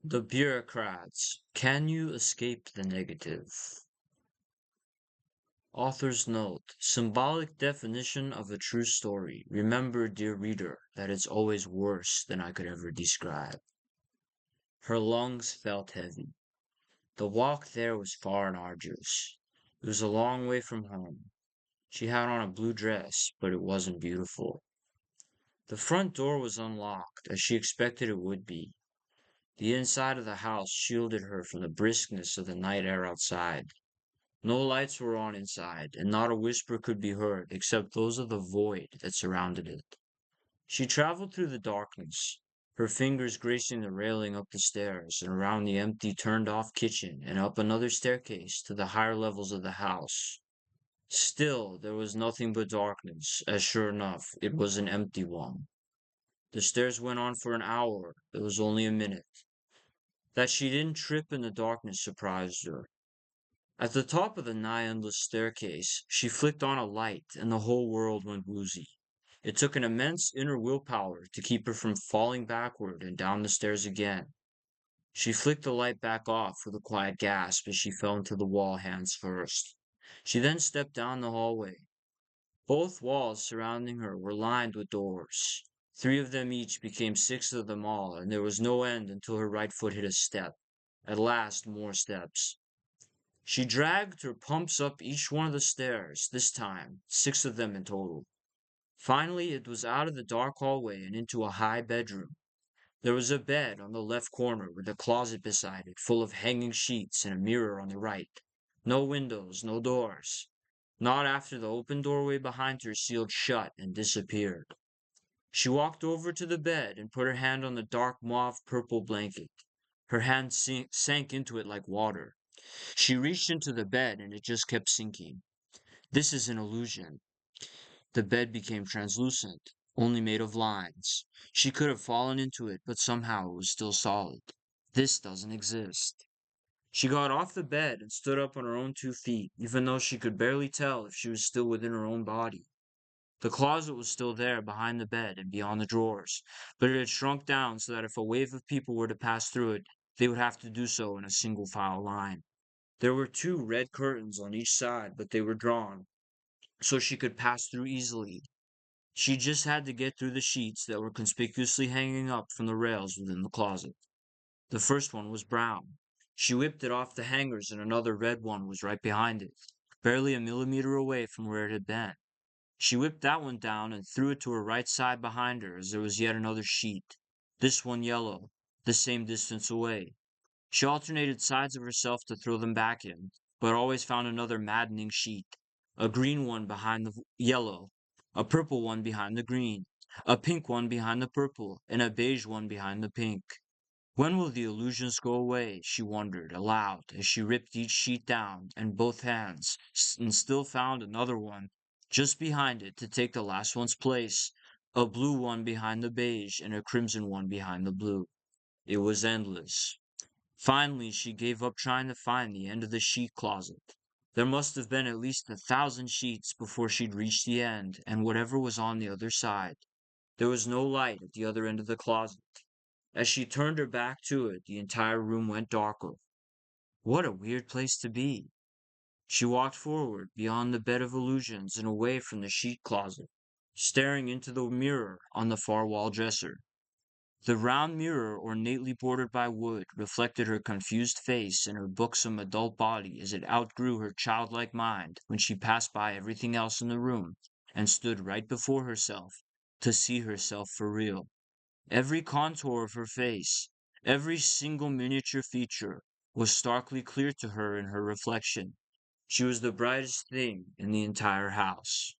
The Bureaucrats. Can you escape the negative? Author's note. Symbolic definition of a true story. Remember, dear reader, that it's always worse than I could ever describe. Her lungs felt heavy. The walk there was far and arduous. It was a long way from home. She had on a blue dress, but it wasn't beautiful. The front door was unlocked, as she expected it would be. The inside of the house shielded her from the briskness of the night air outside. No lights were on inside, and not a whisper could be heard except those of the void that surrounded it. She traveled through the darkness, her fingers gracing the railing up the stairs and around the empty turned-off kitchen and up another staircase to the higher levels of the house. Still, there was nothing but darkness, as sure enough, it was an empty one. The stairs went on for an hour. It was only a minute. That she didn't trip in the darkness surprised her. At the top of the nigh endless staircase, she flicked on a light, and the whole world went woozy. It took an immense inner willpower to keep her from falling backward and down the stairs again. She flicked the light back off with a quiet gasp as she fell into the wall hands first. She then stepped down the hallway. Both walls surrounding her were lined with doors. 3 of them each became 6 of them all, and there was no end until her right foot hit a step. At last, more steps. She dragged her pumps up each one of the stairs, this time, 6 of them in total. Finally, it was out of the dark hallway and into a high bedroom. There was a bed on the left corner with a closet beside it, full of hanging sheets and a mirror on the right. No windows, no doors. Not after the open doorway behind her sealed shut and disappeared. She walked over to the bed and put her hand on the dark mauve-purple blanket. Her hand sank into it like water. She reached into the bed and it just kept sinking. This is an illusion. The bed became translucent, only made of lines. She could have fallen into it, but somehow it was still solid. This doesn't exist. She got off the bed and stood up on her own 2 feet, even though she could barely tell if she was still within her own body. The closet was still there behind the bed and beyond the drawers, but it had shrunk down so that if a wave of people were to pass through it, they would have to do so in a single file line. There were 2 red curtains on each side, but they were drawn, so she could pass through easily. She just had to get through the sheets that were conspicuously hanging up from the rails within the closet. The first one was brown. She whipped it off the hangers and another red one was right behind it, barely a millimeter away from where it had been. She whipped that one down and threw it to her right side behind her as there was yet another sheet. This one yellow, the same distance away. She alternated sides of herself to throw them back in, but always found another maddening sheet. A green one behind the yellow, a purple one behind the green, a pink one behind the purple, and a beige one behind the pink. When will the illusions go away? She wondered aloud as she ripped each sheet down in both hands and still found another one just behind it to take the last one's place, a blue one behind the beige and a crimson one behind the blue. It was endless. Finally, she gave up trying to find the end of the sheet closet. There must have been at least 1,000 sheets before she'd reached the end, and whatever was on the other side. There was no light at the other end of the closet. As she turned her back to it, the entire room went darker. What a weird place to be. She walked forward, beyond the bed of illusions and away from the sheet closet, staring into the mirror on the far wall dresser. The round mirror, ornately bordered by wood, reflected her confused face and her buxom adult body as it outgrew her childlike mind when she passed by everything else in the room and stood right before herself to see herself for real. Every contour of her face, every single miniature feature, was starkly clear to her in her reflection. She was the brightest thing in the entire house.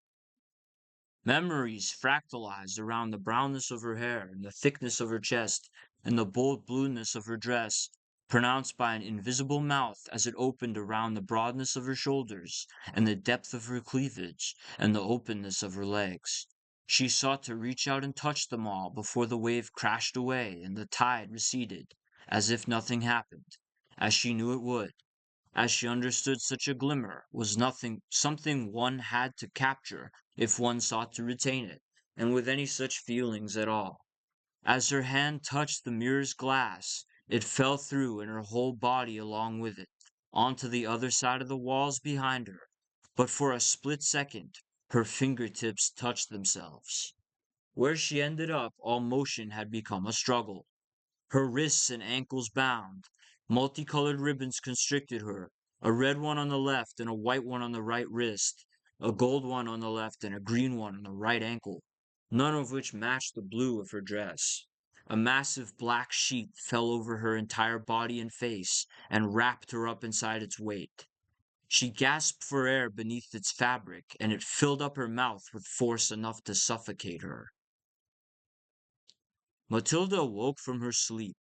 Memories fractalized around the brownness of her hair and the thickness of her chest and the bold blueness of her dress, pronounced by an invisible mouth as it opened around the broadness of her shoulders and the depth of her cleavage and the openness of her legs. She sought to reach out and touch them all before the wave crashed away and the tide receded, as if nothing happened, as she knew it would, as she understood such a glimmer was something one had to capture if one sought to retain it, and with any such feelings at all. As her hand touched the mirror's glass, It fell through and her whole body along with it, onto the other side of the walls behind her. But for a split second, her fingertips touched themselves. Where she ended up, all motion had become a struggle. Her wrists and ankles bound. Multicolored ribbons constricted her, a red one on the left and a white one on the right wrist, a gold one on the left and a green one on the right ankle, none of which matched the blue of her dress. A massive black sheet fell over her entire body and face and wrapped her up inside its weight. She gasped for air beneath its fabric, and it filled up her mouth with force enough to suffocate her. Matilda awoke from her sleep.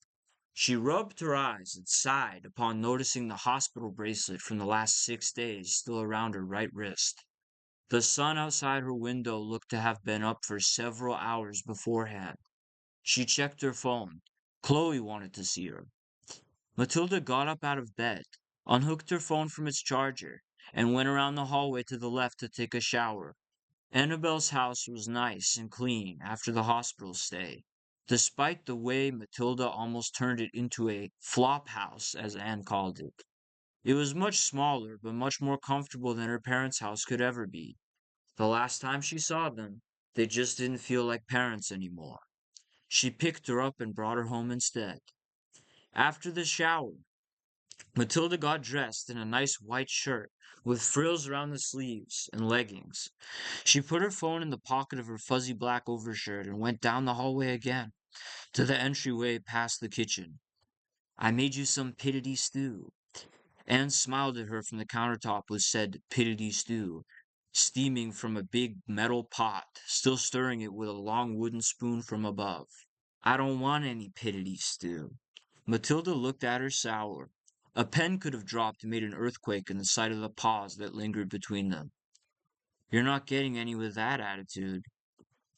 She rubbed her eyes and sighed upon noticing the hospital bracelet from the last 6 days still around her right wrist. The sun outside her window looked to have been up for several hours beforehand. She checked her phone. Chloe wanted to see her. Matilda got up out of bed, unhooked her phone from its charger, and went around the hallway to the left to take a shower. Annabel's house was nice and clean after the hospital stay, despite the way Matilda almost turned it into a flop house, as Anne called it. It was much smaller, but much more comfortable than her parents' house could ever be. The last time she saw them, they just didn't feel like parents anymore. She picked her up and brought her home instead. After the shower, Matilda got dressed in a nice white shirt with frills around the sleeves and leggings. She put her phone in the pocket of her fuzzy black overshirt and went down the hallway again to the entryway past the kitchen. I made you some piddity stew. Anne smiled at her from the countertop with said piddity stew, steaming from a big metal pot, still stirring it with a long wooden spoon from above. I don't want any piddity stew. Matilda looked at her sour. A pen could have dropped and made an earthquake in the sight of the pause that lingered between them. You're not getting any with that attitude.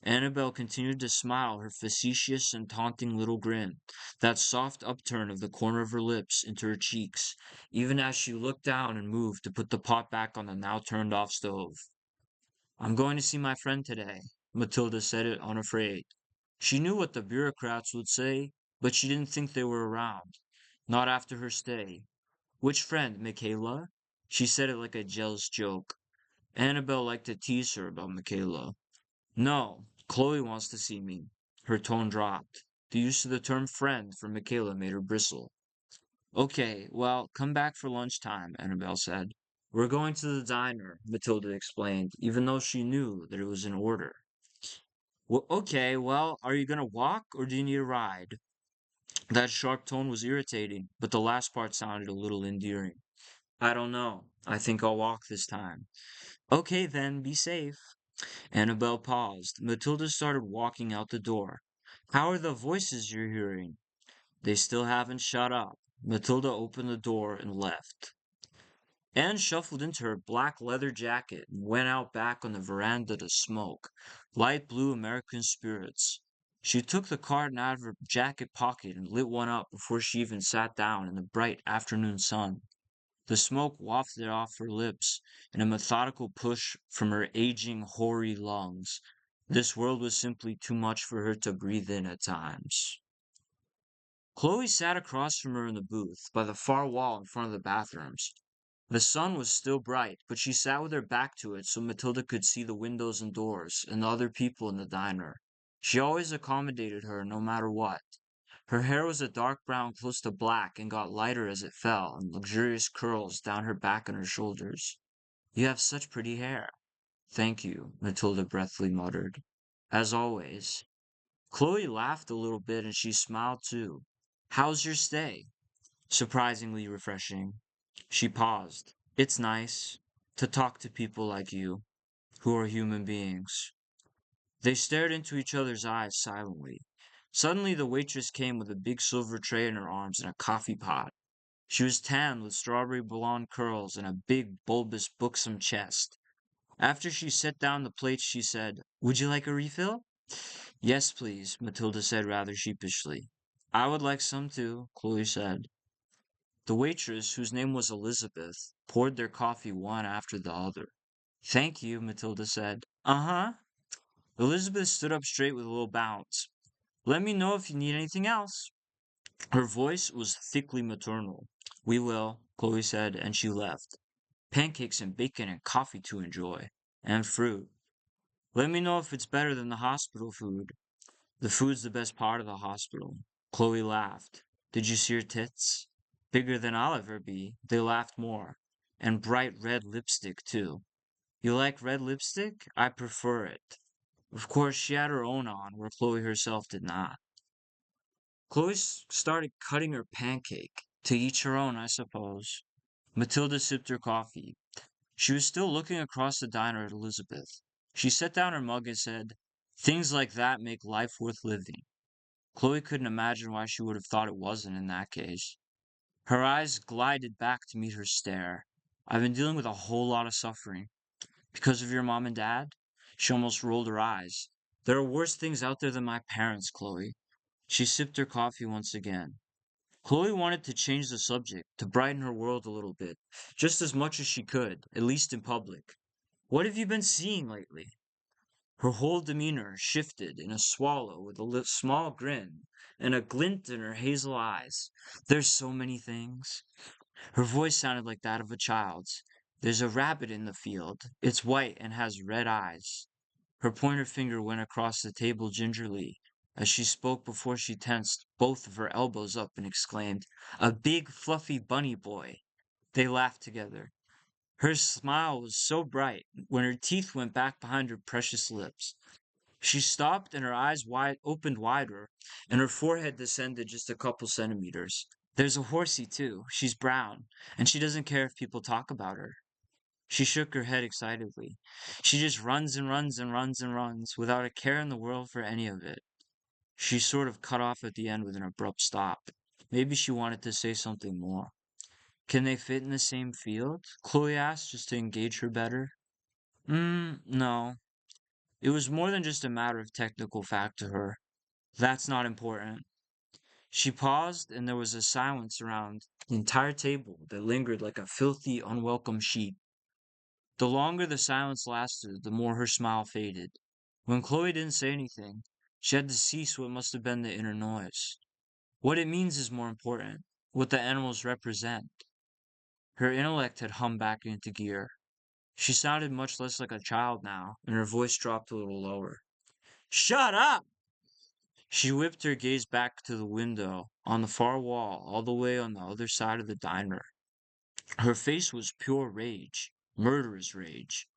Annabel continued to smile her facetious and taunting little grin, that soft upturn of the corner of her lips into her cheeks, even as she looked down and moved to put the pot back on the now turned off stove. I'm going to see my friend today, Matilda said it unafraid. She knew what the bureaucrats would say, but she didn't think they were around. Not after her stay. Which friend, Michaela? She said it like a jealous joke. Annabel liked to tease her about Michaela. No, Chloe wants to see me. Her tone dropped. The use of the term friend for Michaela made her bristle. Okay, well, come back for lunchtime, Annabel said. We're going to the diner, Matilda explained, even though she knew that it was in order. Well, okay, well, are you gonna walk or do you need a ride? That sharp tone was irritating, but the last part sounded a little endearing. I don't know. I think I'll walk this time. Okay, then, be safe. Annabel paused. Matilda started walking out the door. How are the voices you're hearing? They still haven't shut up. Matilda opened the door and left. Anne shuffled into her black leather jacket and went out back on the veranda to smoke. Light blue American spirits. She took the carton out of her jacket pocket and lit one up before she even sat down in the bright afternoon sun. The smoke wafted off her lips in a methodical push from her aging, hoary lungs. This world was simply too much for her to breathe in at times. Chloe sat across from her in the booth, by the far wall in front of the bathrooms. The sun was still bright, but she sat with her back to it so Matilda could see the windows and doors and the other people in the diner. She always accommodated her no matter what. Her hair was a dark brown close to black and got lighter as it fell in luxurious curls down her back and her shoulders. You have such pretty hair. Thank you, Matilda breathlessly muttered. As always. Chloe laughed a little bit and she smiled too. How's your stay? Surprisingly refreshing. She paused. It's nice to talk to people like you, who are human beings. They stared into each other's eyes silently. Suddenly the waitress came with a big silver tray in her arms and a coffee pot. She was tanned with strawberry blonde curls and a big, bulbous, buxom chest. After she set down the plate, she said, Would you like a refill? Yes, please, Matilda said rather sheepishly. I would like some too, Chloe said. The waitress, whose name was Elizabeth, poured their coffee one after the other. Thank you, Matilda said. Uh-huh. Elizabeth stood up straight with a little bounce. Let me know if you need anything else. Her voice was thickly maternal. "We will," Chloe said, and she left. "Pancakes and bacon and coffee to enjoy. And fruit. Let me know if it's better than the hospital food." "The food's the best part of the hospital." Chloe laughed. "Did you see her tits? Bigger than I'll ever be." They laughed more. "And bright red lipstick, too." "You like red lipstick? I prefer it." Of course, she had her own on, where Chloe herself did not. Chloe started cutting her pancake. To each her own, I suppose. Matilda sipped her coffee. She was still looking across the diner at Elizabeth. She set down her mug and said, "Things like that make life worth living." Chloe couldn't imagine why she would have thought it wasn't in that case. Her eyes glided back to meet her stare. "I've been dealing with a whole lot of suffering." "Because of your mom and dad?" She almost rolled her eyes. "There are worse things out there than my parents, Chloe." She sipped her coffee once again. Chloe wanted to change the subject, to brighten her world a little bit, just as much as she could, at least in public. "What have you been seeing lately?" Her whole demeanor shifted in a swallow with a small grin and a glint in her hazel eyes. "There's so many things." Her voice sounded like that of a child's. "There's a rabbit in the field. It's white and has red eyes." Her pointer finger went across the table gingerly as she spoke before she tensed both of her elbows up and exclaimed, "A big fluffy bunny boy." They laughed together. Her smile was so bright when her teeth went back behind her precious lips. She stopped and her eyes opened wider, and her forehead descended just a couple centimeters. "There's a horsey, too. She's brown, and she doesn't care if people talk about her." She shook her head excitedly. "She just runs and runs and runs and runs, without a care in the world for any of it." She sort of cut off at the end with an abrupt stop. Maybe she wanted to say something more. "Can they fit in the same field?" Chloe asked, just to engage her better. No. It was more than just a matter of technical fact to her. That's not important." She paused, and there was a silence around the entire table that lingered like a filthy, unwelcome sheet. The longer the silence lasted, the more her smile faded. When Chloe didn't say anything, she had to cease what must have been the inner noise. "What it means is more important. What the animals represent." Her intellect had hummed back into gear. She sounded much less like a child now, and her voice dropped a little lower. "Shut up!" She whipped her gaze back to the window on the far wall, all the way on the other side of the diner. Her face was pure rage, murderous rage.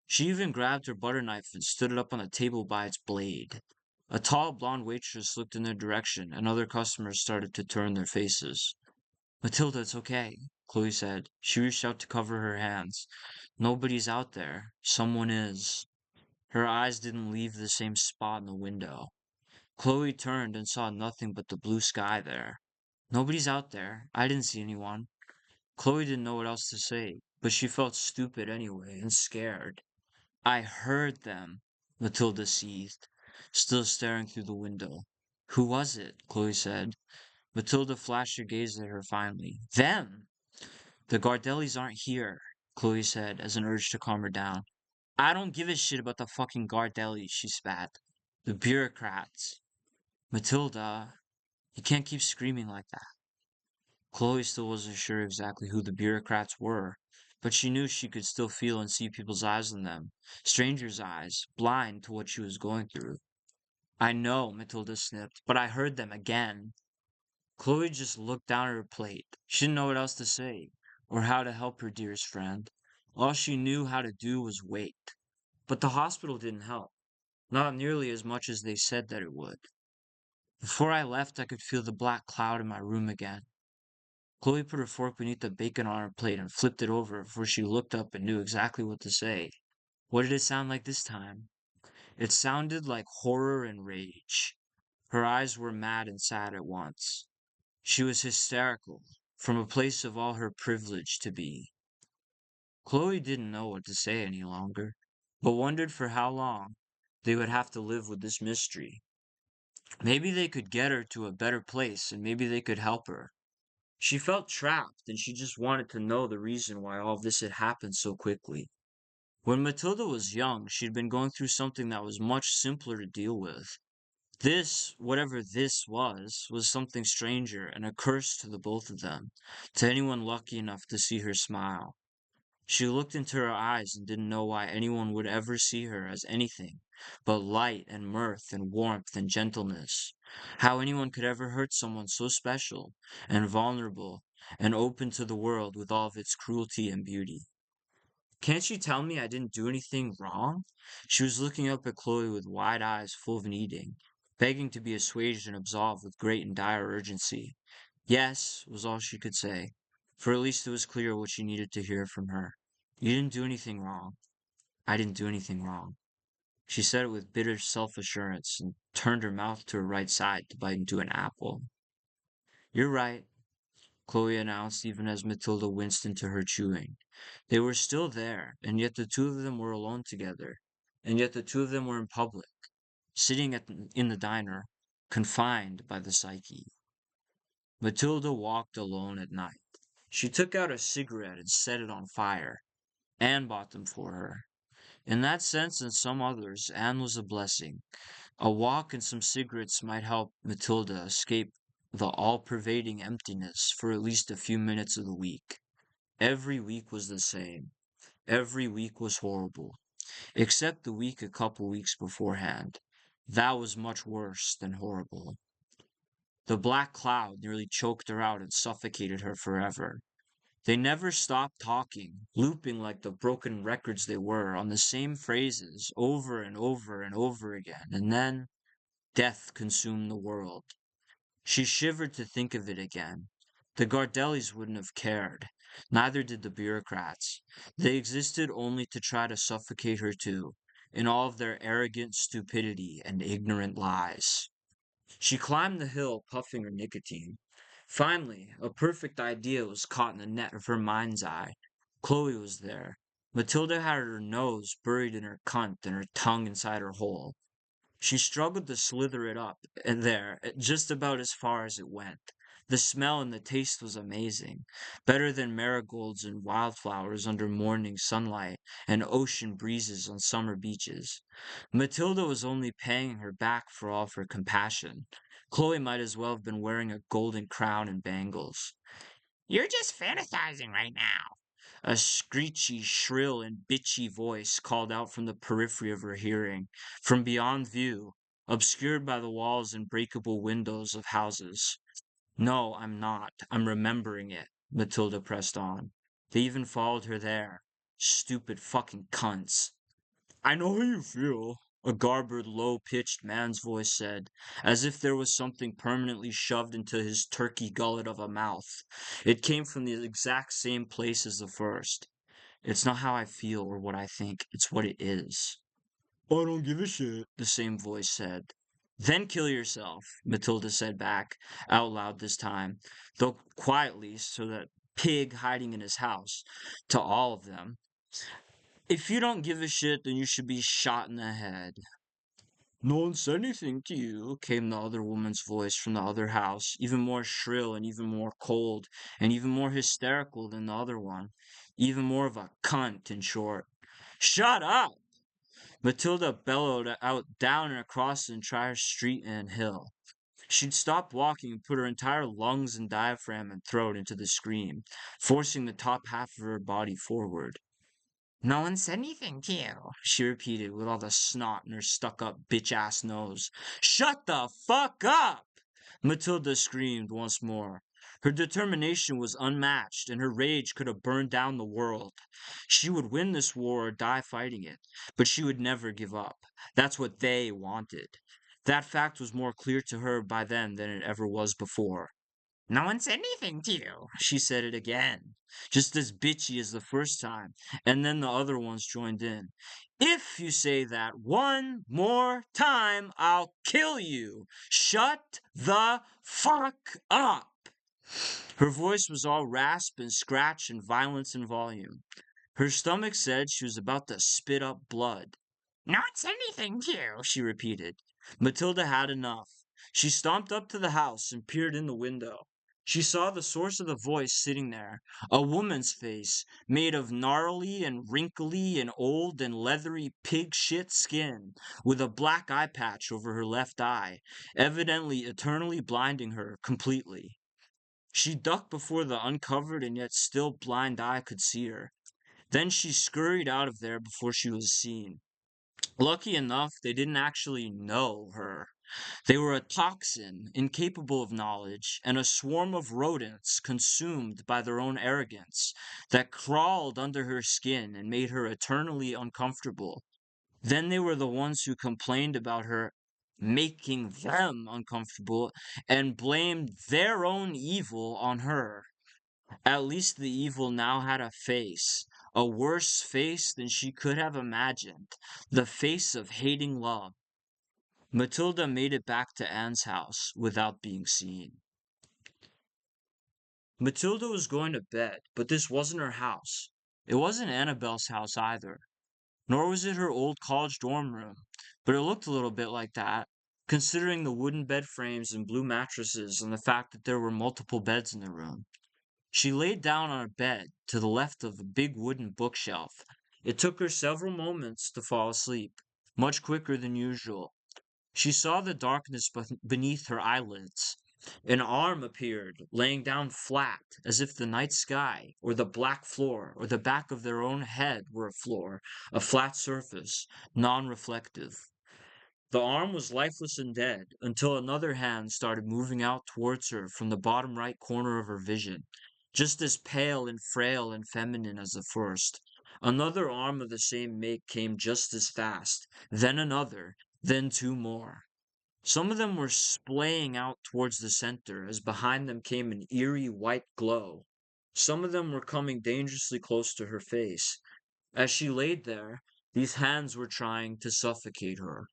She even grabbed her butter knife and stood it up on the table by its blade. A tall blonde waitress looked in their direction, and other customers started to turn their faces. "Matilda, it's okay," Chloe said. She reached out to cover her hands. "Nobody's out there. Someone is." Her eyes didn't leave the same spot in the window. Chloe turned and saw nothing but the blue sky there. "Nobody's out there. I didn't see anyone." Chloe didn't know what else to say, but she felt stupid anyway and scared. "I heard them," Matilda seethed, still staring through the window. "Who was it?" Chloe said. Matilda flashed her gaze at her finally. "Them!" "The Gardellis aren't here," Chloe said as an urge to calm her down. "I don't give a shit about the fucking Gardellis," she spat. "The bureaucrats." "Matilda, you can't keep screaming like that." Chloe still wasn't sure exactly who the bureaucrats were, but she knew she could still feel and see people's eyes on them, strangers' eyes, blind to what she was going through. "I know," Matilda sniffed, "but I heard them again." Chloe just looked down at her plate. She didn't know what else to say, or how to help her dearest friend. All she knew how to do was wait. But the hospital didn't help, not nearly as much as they said that it would. "Before I left, I could feel the black cloud in my room again." Chloe put her fork beneath the bacon on her plate and flipped it over before she looked up and knew exactly what to say. "What did it sound like this time?" "It sounded like horror and rage." Her eyes were mad and sad at once. She was hysterical, from a place of all her privilege to be. Chloe didn't know what to say any longer, but wondered for how long they would have to live with this mystery. Maybe they could get her to a better place, and maybe they could help her. She felt trapped, and she just wanted to know the reason why all this had happened so quickly. When Matilda was young, she'd been going through something that was much simpler to deal with. This, whatever this was something stranger and a curse to the both of them, to anyone lucky enough to see her smile. She looked into her eyes and didn't know why anyone would ever see her as anything but light and mirth and warmth and gentleness. How anyone could ever hurt someone so special and vulnerable and open to the world with all of its cruelty and beauty. Can't you tell me I didn't do anything wrong? She was looking up at Chloe with wide eyes full of needing, begging to be assuaged and absolved with great and dire urgency. Yes, was all she could say, for at least it was clear what she needed to hear from her. You didn't do anything wrong. I didn't do anything wrong. She said it with bitter self-assurance and turned her mouth to her right side to bite into an apple. You're right, Chloe announced even as Matilda winced into her chewing. They were still there, and yet the two of them were alone together, and yet the two of them were in public, sitting in the diner, confined by the psyche. Matilda walked alone at night. She took out a cigarette and set it on fire. Anne bought them for her. In that sense and some others, Anne was a blessing. A walk and some cigarettes might help Matilda escape the all-pervading emptiness for at least a few minutes of the week. Every week was the same. Every week was horrible, except the week a couple weeks beforehand. That was much worse than horrible. The black cloud nearly choked her out and suffocated her forever. They never stopped talking, looping like the broken records they were, on the same phrases, over and over and over again, and then death consumed the world. She shivered to think of it again. The Gardellis wouldn't have cared. Neither did the bureaucrats. They existed only to try to suffocate her too, in all of their arrogant stupidity and ignorant lies. She climbed the hill, puffing her nicotine. Finally, a perfect idea was caught in the net of her mind's eye. Chloe was there. Matilda had her nose buried in her cunt and her tongue inside her hole. She struggled to slither it up and there, just about as far as it went. The smell and the taste was amazing, better than marigolds and wildflowers under morning sunlight and ocean breezes on summer beaches. Matilda was only paying her back for all of her compassion. Chloe might as well have been wearing a golden crown and bangles. You're just fantasizing right now. A screechy, shrill, and bitchy voice called out from the periphery of her hearing, from beyond view, obscured by the walls and breakable windows of houses. No, I'm not. I'm remembering it, Matilda pressed on. They even followed her there. Stupid fucking cunts. I know how you feel, a garbled, low-pitched man's voice said, as if there was something permanently shoved into his turkey gullet of a mouth. It came from the exact same place as the first. It's not how I feel or what I think, it's what it is. I don't give a shit, the same voice said. Then kill yourself, Matilda said back, out loud this time, though quietly so that pig hiding in his house, to all of them. If you don't give a shit, then you should be shot in the head. No one said anything to you, came the other woman's voice from the other house, even more shrill and even more cold and even more hysterical than the other one. Even more of a cunt, in short. Shut up! Matilda bellowed out down and across the entire street and hill. She'd stopped walking and put her entire lungs and diaphragm and throat into the scream, forcing the top half of her body forward. No one said anything to you, she repeated with all the snot in her stuck-up bitch-ass nose. Shut the fuck up! Matilda screamed once more. Her determination was unmatched, and her rage could have burned down the world. She would win this war or die fighting it, but she would never give up. That's what they wanted. That fact was more clear to her by then than it ever was before. No one said anything to you. She said it again, just as bitchy as the first time, and then the other ones joined in. If you say that one more time, I'll kill you. Shut the fuck up. Her voice was all rasp and scratch and violence in volume. Her stomach said she was about to spit up blood. No one said anything to you, she repeated. Matilda had enough. She stomped up to the house and peered in the window. She saw the source of the voice sitting there, a woman's face, made of gnarly and wrinkly and old and leathery pig shit skin, with a black eye patch over her left eye, evidently eternally blinding her completely. She ducked before the uncovered and yet still blind eye could see her. Then she scurried out of there before she was seen. Lucky enough, they didn't actually know her. They were a toxin, incapable of knowledge, and a swarm of rodents consumed by their own arrogance that crawled under her skin and made her eternally uncomfortable. Then they were the ones who complained about her making them uncomfortable and blamed their own evil on her. At least the evil now had a face, a worse face than she could have imagined, the face of hating love. Matilda made it back to Anne's house without being seen. Matilda was going to bed, but this wasn't her house. It wasn't Annabel's house either, nor was it her old college dorm room, but it looked a little bit like that, considering the wooden bed frames and blue mattresses and the fact that there were multiple beds in the room. She laid down on a bed to the left of a big wooden bookshelf. It took her several moments to fall asleep, much quicker than usual. She saw the darkness beneath her eyelids. An arm appeared, laying down flat, as if the night sky, or the black floor, or the back of their own head were a floor, a flat surface, non-reflective. The arm was lifeless and dead, until another hand started moving out towards her from the bottom right corner of her vision, just as pale and frail and feminine as the first. Another arm of the same make came just as fast, then another, then two more. Some of them were splaying out towards the center, as behind them came an eerie white glow. Some of them were coming dangerously close to her face. As she laid there, these hands were trying to suffocate her.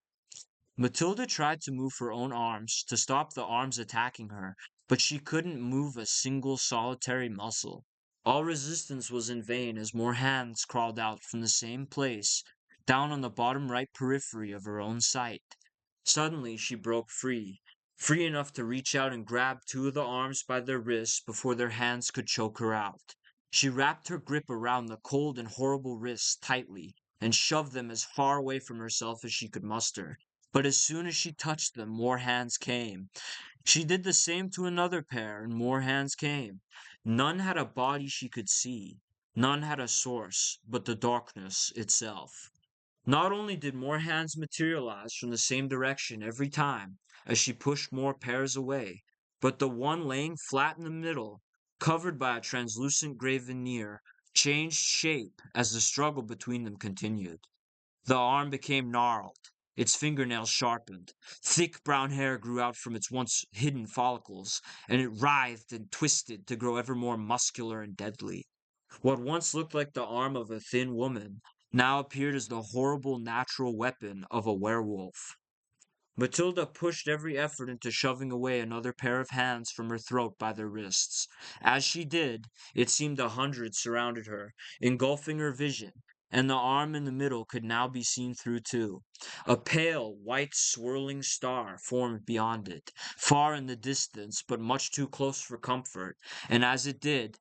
Matilda tried to move her own arms to stop the arms attacking her, but she couldn't move a single solitary muscle. All resistance was in vain as more hands crawled out from the same place, down on the bottom right periphery of her own sight. Suddenly she broke free, free enough to reach out and grab two of the arms by their wrists before their hands could choke her out. She wrapped her grip around the cold and horrible wrists tightly and shoved them as far away from herself as she could muster. But as soon as she touched them, more hands came. She did the same to another pair, and more hands came. None had a body she could see. None had a source, but the darkness itself. Not only did more hands materialize from the same direction every time, as she pushed more pairs away, but the one laying flat in the middle, covered by a translucent gray veneer, changed shape as the struggle between them continued. The arm became gnarled, its fingernails sharpened. Thick brown hair grew out from its once hidden follicles, and it writhed and twisted to grow ever more muscular and deadly. What once looked like the arm of a thin woman now appeared as the horrible natural weapon of a werewolf. Matilda pushed every effort into shoving away another pair of hands from her throat by their wrists. As she did, it seemed 100 surrounded her, engulfing her vision, and the arm in the middle could now be seen through too. A pale, white, swirling star formed beyond it, far in the distance, but much too close for comfort, and as it did,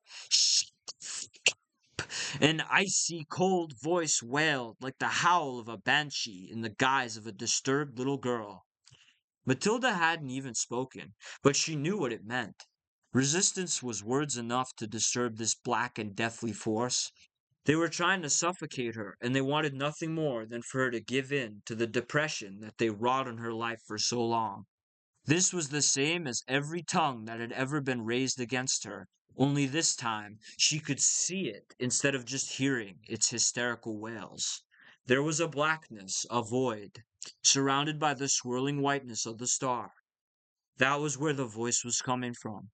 an icy cold voice wailed like the howl of a banshee in the guise of a disturbed little girl. Matilda hadn't even spoken, but she knew what it meant. Resistance was words enough to disturb this black and deathly force. They were trying to suffocate her, and they wanted nothing more than for her to give in to the depression that they wrought on her life for so long. This was the same as every tongue that had ever been raised against her, only this time she could see it instead of just hearing its hysterical wails. There was a blackness, a void, surrounded by the swirling whiteness of the star. That was where the voice was coming from.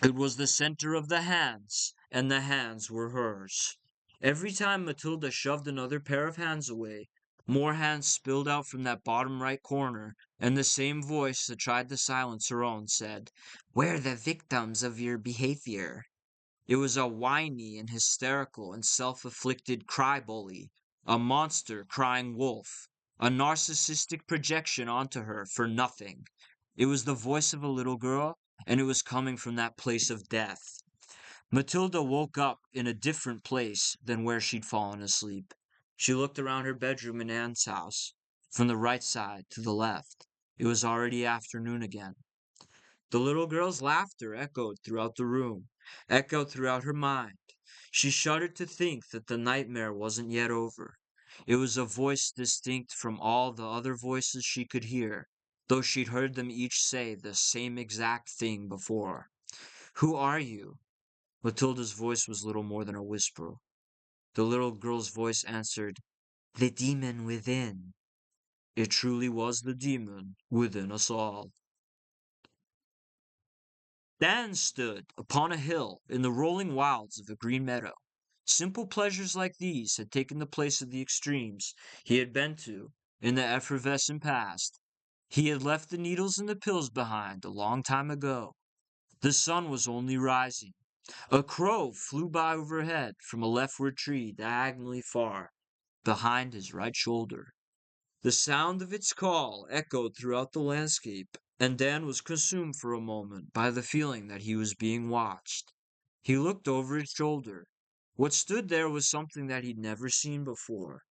It was the center of the hands, and the hands were hers. Every time Matilda shoved another pair of hands away, more hands spilled out from that bottom right corner, and the same voice that tried to silence her own said, "We're the victims of your behavior." It was a whiny and hysterical and self-afflicted cry-bully, a monster crying wolf, a narcissistic projection onto her for nothing. It was the voice of a little girl, and it was coming from that place of death. Matilda woke up in a different place than where she'd fallen asleep. She looked around her bedroom in Anne's house, from the right side to the left. It was already afternoon again. The little girl's laughter echoed throughout the room, echoed throughout her mind. She shuddered to think that the nightmare wasn't yet over. It was a voice distinct from all the other voices she could hear, though she'd heard them each say the same exact thing before. "Who are you?" Matilda's voice was little more than a whisper. The little girl's voice answered, "The demon within." It truly was the demon within us all. Dan stood upon a hill in the rolling wilds of a green meadow. Simple pleasures like these had taken the place of the extremes he had been to in the effervescent past. He had left the needles and the pills behind a long time ago. The sun was only rising. A crow flew by overhead from a leftward tree diagonally far behind his right shoulder. The sound of its call echoed throughout the landscape, and Dan was consumed for a moment by the feeling that he was being watched. He looked over his shoulder. What stood there was something that he'd never seen before.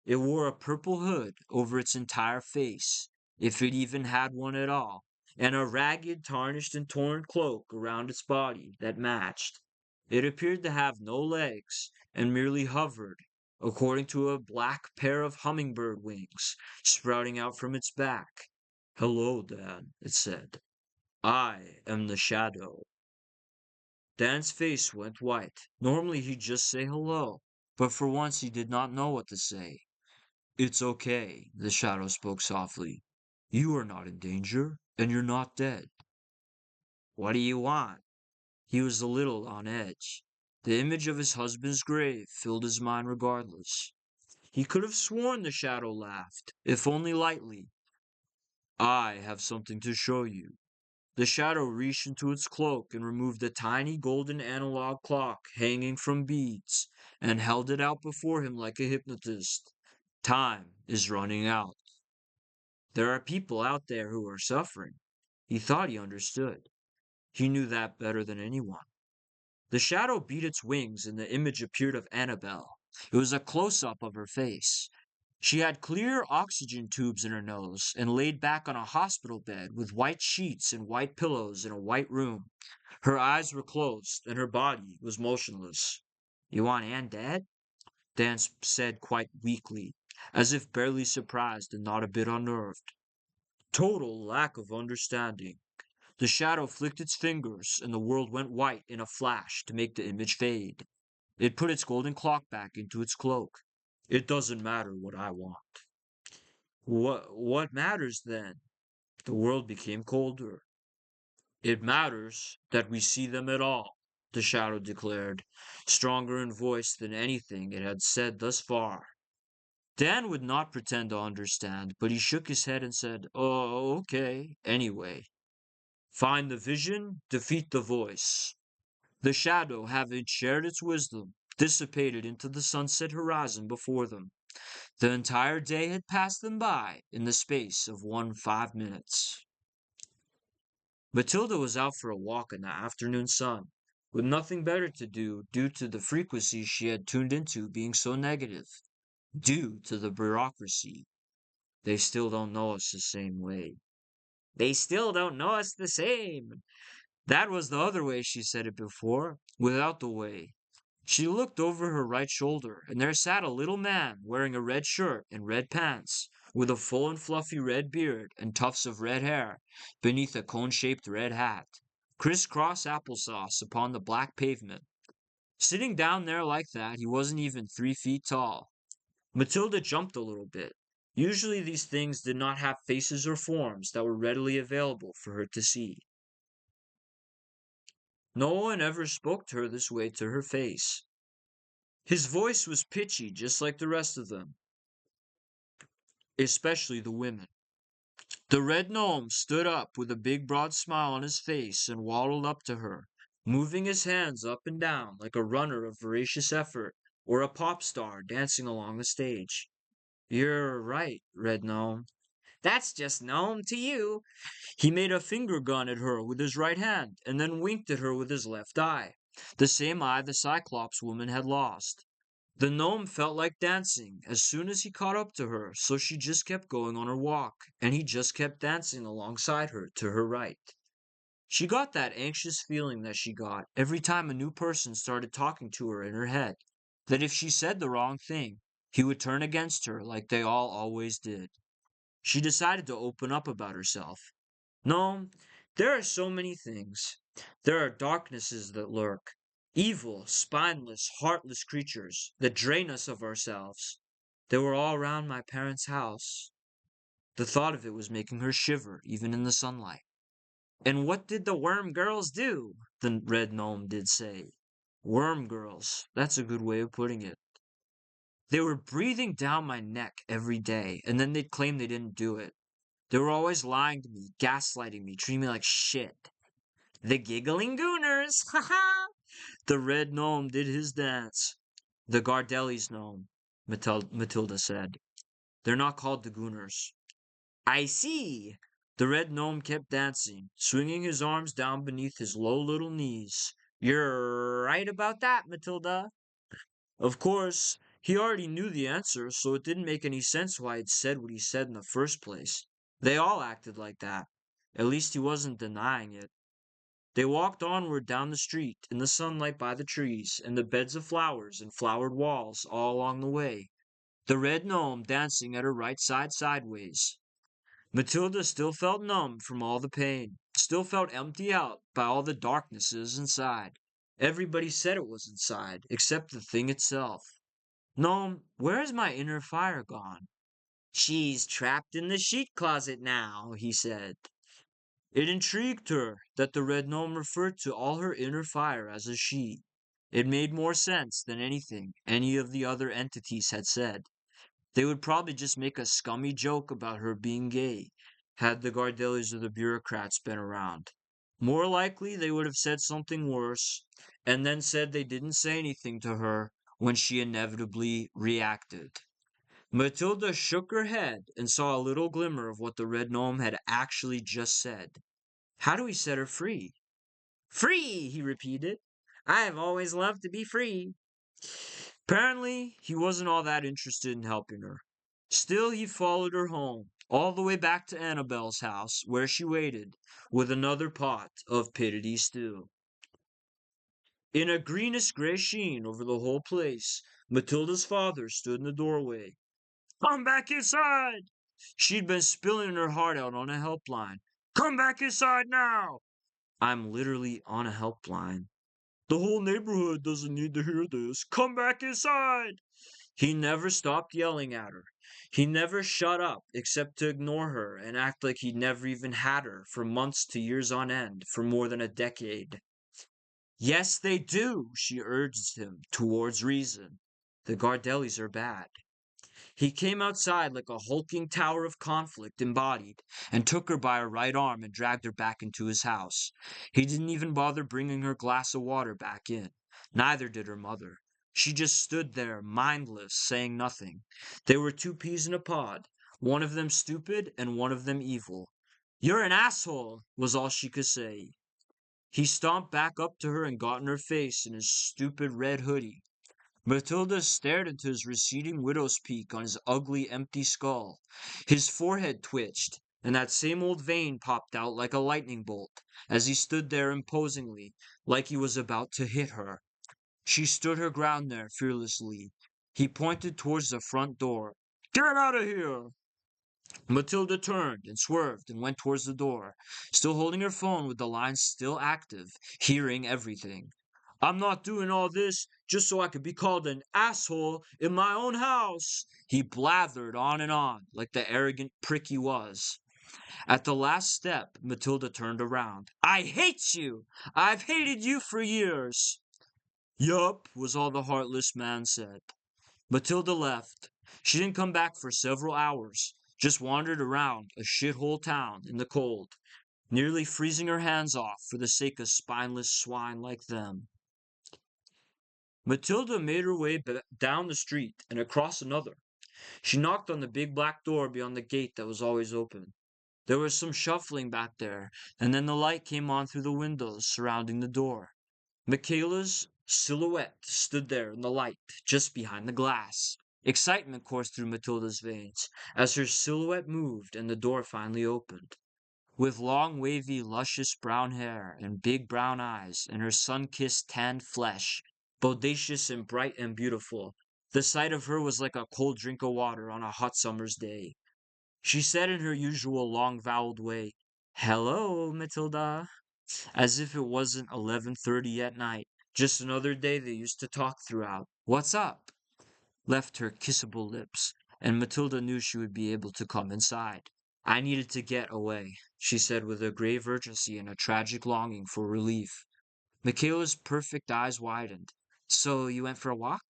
It wore a purple hood over its entire face, if it even had one at all, and a ragged, tarnished, and torn cloak around its body that matched. It appeared to have no legs, and merely hovered, according to a black pair of hummingbird wings sprouting out from its back. "Hello, Dan," it said. "I am the Shadow." Dan's face went white. Normally he'd just say hello, but for once he did not know what to say. "It's okay," the Shadow spoke softly. "You are not in danger, and you're not dead." "What do you want?" He was a little on edge. The image of his husband's grave filled his mind regardless. He could have sworn the Shadow laughed, if only lightly. "I have something to show you." The Shadow reached into its cloak and removed a tiny golden analog clock hanging from beads and held it out before him like a hypnotist. "Time is running out. There are people out there who are suffering." He thought he understood. He knew that better than anyone. The Shadow beat its wings and the image appeared of Annabelle. It was a close-up of her face. She had clear oxygen tubes in her nose and laid back on a hospital bed with white sheets and white pillows in a white room. Her eyes were closed and her body was motionless. "You want Anne dead?" Dan said quite weakly, as if barely surprised and not a bit unnerved. Total lack of understanding. The Shadow flicked its fingers and the world went white in a flash to make the image fade. It put its golden clock back into its cloak. "It doesn't matter what I want." What matters then?" The world became colder. "It matters that we see them at all," the Shadow declared, stronger in voice than anything it had said thus far. Dan would not pretend to understand, but he shook his head and said, "Oh, okay, anyway. Find the vision, defeat the voice." The Shadow, having shared its wisdom, dissipated into the sunset horizon before them. The entire day had passed them by in the space of 5 minutes. Matilda was out for a walk in the afternoon sun, with nothing better to do due to the frequency she had tuned into being so negative. Due to the bureaucracy. They still don't know us the same way. They still don't know us the same. That was the other way she said it before, without the way. She looked over her right shoulder, and there sat a little man wearing a red shirt and red pants, with a full and fluffy red beard and tufts of red hair beneath a cone-shaped red hat. Criss-cross applesauce upon the black pavement. Sitting down there like that, he wasn't even 3 feet tall. Matilda jumped a little bit. Usually these things did not have faces or forms that were readily available for her to see. No one ever spoke to her this way to her face. His voice was pitchy, just like the rest of them, especially the women. The red gnome stood up with a big broad smile on his face and waddled up to her, moving his hands up and down like a runner of voracious effort or a pop star dancing along the stage. "You're right, Red Gnome. That's just gnome to you. He made a finger gun at her with his right hand, and then winked at her with his left eye, the same eye the Cyclops woman had lost. The gnome felt like dancing as soon as he caught up to her, so she just kept going on her walk, and he just kept dancing alongside her to her right. She got that anxious feeling that she got every time a new person started talking to her in her head, that if she said the wrong thing, he would turn against her like they all always did. She decided to open up about herself. No, there are so many things. There are darknesses that lurk, evil, spineless, heartless creatures that drain us of ourselves. They were all around my parents' house. The thought of it was making her shiver, even in the sunlight. And what did the worm girls do? The red gnome did say. Worm girls, that's a good way of putting it. They were breathing down my neck every day, and then they'd claim they didn't do it. They were always lying to me, gaslighting me, treating me like shit. The giggling gooners, ha ha! The red gnome did his dance. The Gardelli's gnome, Matilda said. They're not called the gooners. I see. The red gnome kept dancing, swinging his arms down beneath his low little knees. You're right about that, Matilda. Of course, he already knew the answer, so it didn't make any sense why he'd said what he said in the first place. They all acted like that. At least he wasn't denying it. They walked onward down the street, in the sunlight by the trees, and the beds of flowers and flowered walls all along the way, the red gnome dancing at her right side sideways. Matilda still felt numb from all the pain, still felt empty out by all the darknesses inside. Everybody said it was inside, except the thing itself. Gnome, where has my inner fire gone? She's trapped in the sheet closet now, he said. It intrigued her that the red gnome referred to all her inner fire as a she. It made more sense than anything any of the other entities had said. They would probably just make a scummy joke about her being gay, had the Gardellis or the Bureaucrats been around. More likely, they would have said something worse, and then said they didn't say anything to her when she inevitably reacted. Matilda shook her head and saw a little glimmer of what the red gnome had actually just said. How do we set her free? Free, he repeated. I have always loved to be free. Apparently, he wasn't all that interested in helping her. Still, he followed her home, all the way back to Annabelle's house, where she waited, with another pot of pittity stew. In a greenish-gray sheen over the whole place, Matilda's father stood in the doorway. Come back inside! She'd been spilling her heart out on a helpline. Come back inside now! I'm literally on a helpline. The whole neighborhood doesn't need to hear this. Come back inside! He never stopped yelling at her. He never shut up except to ignore her and act like he'd never even had her for months to years on end for more than a decade. Yes, they do, she urged him towards reason. The Gardellis are bad. He came outside like a hulking tower of conflict embodied, and took her by her right arm and dragged her back into his house. He didn't even bother bringing her glass of water back in. Neither did her mother. She just stood there, mindless, saying nothing. They were two peas in a pod, one of them stupid and one of them evil. You're an asshole, was all she could say. He stomped back up to her and got in her face in his stupid red hoodie. Matilda stared into his receding widow's peak on his ugly, empty skull. His forehead twitched, and that same old vein popped out like a lightning bolt, as he stood there imposingly, like he was about to hit her. She stood her ground there fearlessly. He pointed towards the front door. Get out of here! Matilda turned and swerved and went towards the door, still holding her phone with the line still active, hearing everything. I'm not doing all this just so I could be called an asshole in my own house, he blathered on and on, like the arrogant prick he was. At the last step, Matilda turned around. I hate you! I've hated you for years! Yup, was all the heartless man said. Matilda left. She didn't come back for several hours, just wandered around a shithole town in the cold, nearly freezing her hands off for the sake of spineless swine like them. Matilda made her way down the street and across another. She knocked on the big black door beyond the gate that was always open. There was some shuffling back there, and then the light came on through the windows surrounding the door. Michaela's silhouette stood there in the light, just behind the glass. Excitement coursed through Matilda's veins as her silhouette moved and the door finally opened. With long, wavy, luscious brown hair and big brown eyes and her sun-kissed tanned flesh, bodacious and bright and beautiful, the sight of her was like a cold drink of water on a hot summer's day. She said in her usual long-voweled way, "Hello, Matilda," as if it wasn't 11:30 at night, just another day they used to talk throughout. "What's up?" left her kissable lips, and Matilda knew she would be able to come inside. "I needed to get away," she said with a grave urgency and a tragic longing for relief. Michaela's perfect eyes widened. "So you went for a walk?"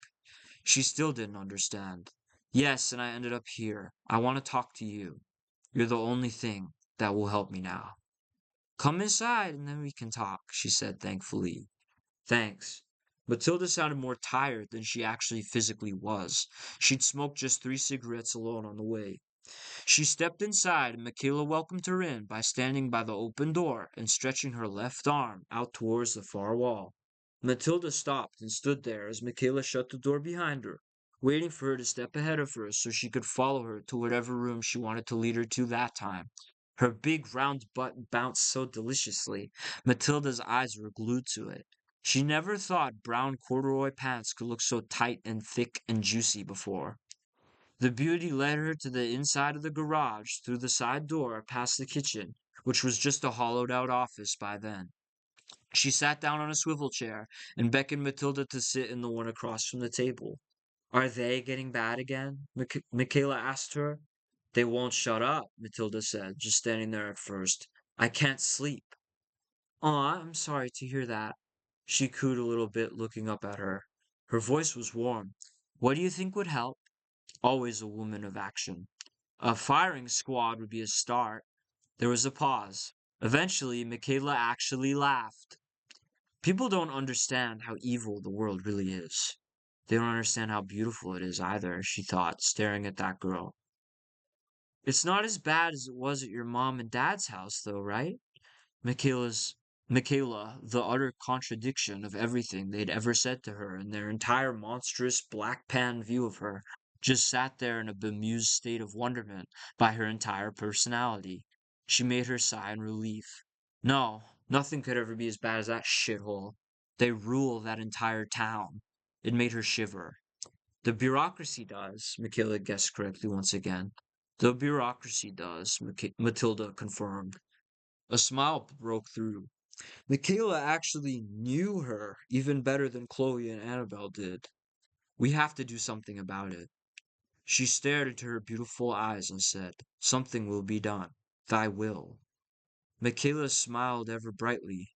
She still didn't understand. "Yes, and I ended up here. I want to talk to you. You're the only thing that will help me now." "Come inside and then we can talk," she said thankfully. "Thanks." Matilda sounded more tired than she actually physically was. She'd smoked just 3 cigarettes alone on the way. She stepped inside, and Michaela welcomed her in by standing by the open door and stretching her left arm out towards the far wall. Matilda stopped and stood there as Michaela shut the door behind her, waiting for her to step ahead of her so she could follow her to whatever room she wanted to lead her to that time. Her big round butt bounced so deliciously, Matilda's eyes were glued to it. She never thought brown corduroy pants could look so tight and thick and juicy before. The beauty led her to the inside of the garage, through the side door, past the kitchen, which was just a hollowed-out office by then. She sat down on a swivel chair and beckoned Matilda to sit in the one across from the table. "Are they getting bad again?" Michaela asked her. "They won't shut up," Matilda said, just standing there at first. "I can't sleep." "Aw, I'm sorry to hear that." She cooed a little bit, looking up at her. Her voice was warm. "What do you think would help?" Always a woman of action. "A firing squad would be a start." There was a pause. Eventually, Michaela actually laughed. People don't understand how evil the world really is. They don't understand how beautiful it is either, she thought, staring at that girl. "It's not as bad as it was at your mom and dad's house, though, right?" Michaela's Michaela, the utter contradiction of everything they'd ever said to her and their entire monstrous black pan view of her, just sat there in a bemused state of wonderment by her entire personality. She made her sigh in relief. No, nothing could ever be as bad as that shithole. They rule that entire town. It made her shiver. "The bureaucracy does," Michaela guessed correctly once again. "The bureaucracy does," Matilda confirmed. A smile broke through. Michaela actually knew her even better than Chloe and Annabelle did. "We have to do something about it." She stared into her beautiful eyes and said, "Something will be done. Thy will." Michaela smiled ever brightly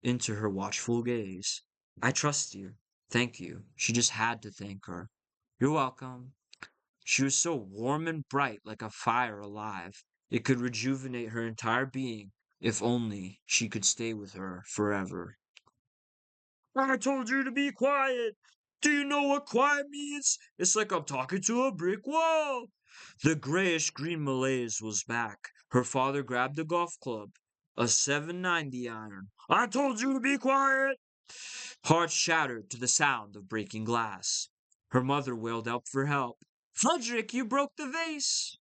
into her watchful gaze. "I trust you. Thank you." She just had to thank her. "You're welcome." She was so warm and bright, like a fire alive. It could rejuvenate her entire being if only she could stay with her forever. "I told you to be quiet. Do you know what quiet means? It's like I'm talking to a brick wall." The grayish-green malaise was back. Her father grabbed a golf club, a 790 iron. "I told you to be quiet." Hearts shattered to the sound of breaking glass. Her mother wailed out for help. "Frederick, you broke the vase."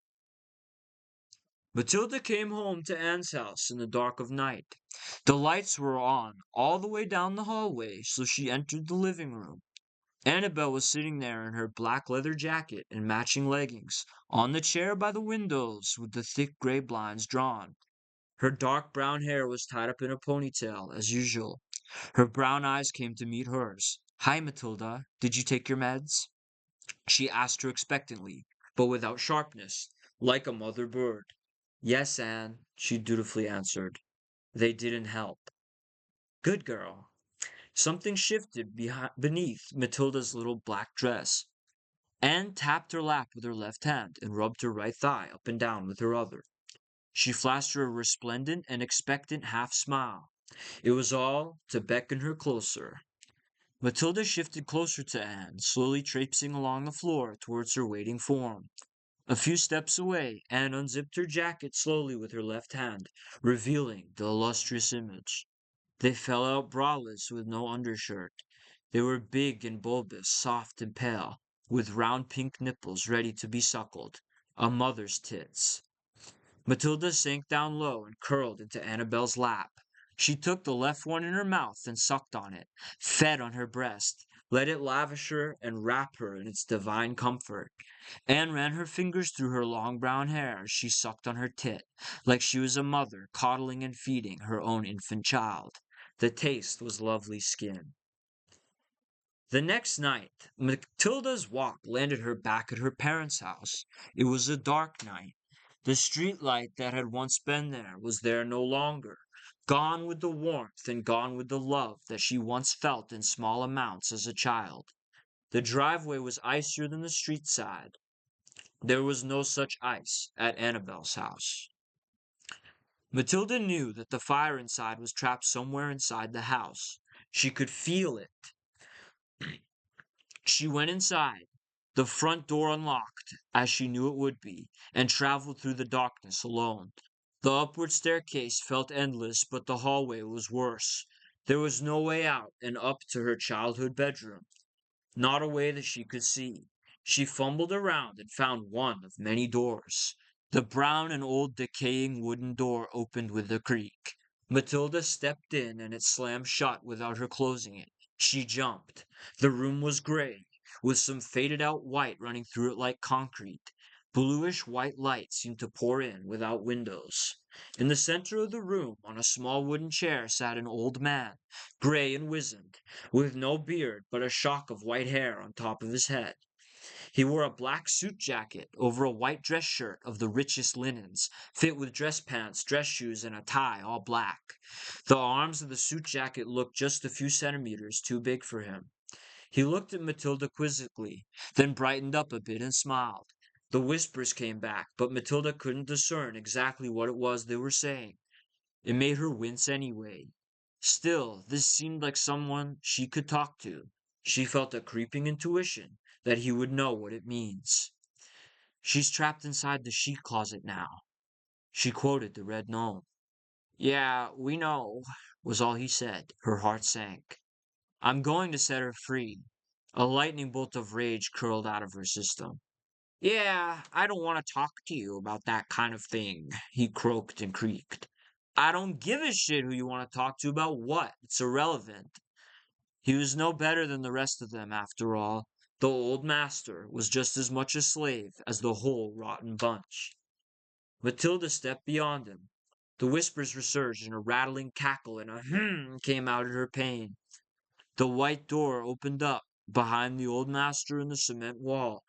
Matilda came home to Anne's house in the dark of night. The lights were on all the way down the hallway, so she entered the living room. Annabelle was sitting there in her black leather jacket and matching leggings, on the chair by the windows with the thick gray blinds drawn. Her dark brown hair was tied up in a ponytail, as usual. Her brown eyes came to meet hers. "Hi, Matilda. Did you take your meds?" She asked her expectantly, but without sharpness, like a mother bird. "Yes, Anne," she dutifully answered. "They didn't help." "Good girl." Something shifted beneath Matilda's little black dress. Anne tapped her lap with her left hand and rubbed her right thigh up and down with her other. She flashed her a resplendent and expectant half smile. It was all to beckon her closer. Matilda shifted closer to Anne, slowly traipsing along the floor towards her waiting form. A few steps away, Anne unzipped her jacket slowly with her left hand, revealing the illustrious image. They fell out braless with no undershirt. They were big and bulbous, soft and pale, with round pink nipples ready to be suckled. A mother's tits. Matilda sank down low and curled into Annabel's lap. She took the left one in her mouth and sucked on it, fed on her breast, let it lavish her and wrap her in its divine comfort. Anne ran her fingers through her long brown hair as she sucked on her tit, like she was a mother coddling and feeding her own infant child. The taste was lovely skin. The next night, Matilda's walk landed her back at her parents' house. It was a dark night. The street light that had once been there was there no longer, gone with the warmth and gone with the love that she once felt in small amounts as a child. The driveway was icier than the street side. There was no such ice at Annabel's house. Matilda knew that the fire inside was trapped somewhere inside the house. She could feel it. She went inside, the front door unlocked, as she knew it would be, and traveled through the darkness alone. The upward staircase felt endless, but the hallway was worse. There was no way out and up to her childhood bedroom. Not a way that she could see. She fumbled around and found one of many doors. The brown and old decaying wooden door opened with a creak. Matilda stepped in and it slammed shut without her closing it. She jumped. The room was gray, with some faded out white running through it like concrete. Bluish white light seemed to pour in without windows. In the center of the room, on a small wooden chair, sat an old man, gray and wizened, with no beard but a shock of white hair on top of his head. He wore a black suit jacket over a white dress shirt of the richest linens, fit with dress pants, dress shoes, and a tie, all black. The arms of the suit jacket looked just a few centimeters too big for him. He looked at Matilda quizzically, then brightened up a bit and smiled. The whispers came back, but Matilda couldn't discern exactly what it was they were saying. It made her wince anyway. Still, this seemed like someone she could talk to. She felt a creeping intuition that he would know what it means. She's trapped inside the sheet closet now. She quoted the red gnome. Yeah, we know, was all he said. Her heart sank. I'm going to set her free. A lightning bolt of rage curled out of her system. Yeah, I don't want to talk to you about that kind of thing, he croaked and creaked. I don't give a shit who you want to talk to about what. It's irrelevant. He was no better than the rest of them, after all. The old master was just as much a slave as the whole rotten bunch. Matilda stepped beyond him. The whispers resurged, and a rattling cackle and a came out at her pain. The white door opened up behind the old master in the cement wall,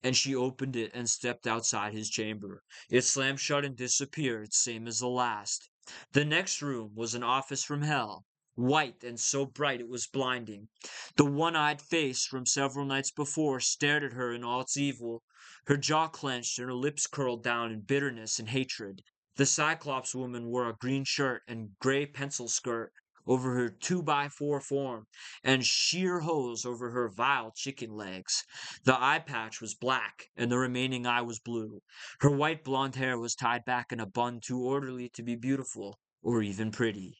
and she opened it and stepped outside his chamber. It slammed shut and disappeared, same as the last. The next room was an office from hell, white and so bright it was blinding. The one-eyed face from several nights before stared at her in all its evil. Her jaw clenched and her lips curled down in bitterness and hatred. The Cyclops woman wore a green shirt and gray pencil skirt over her 2x4 form, and sheer hose over her vile chicken legs. The eye patch was black, and the remaining eye was blue. Her white blonde hair was tied back in a bun too orderly to be beautiful, or even pretty.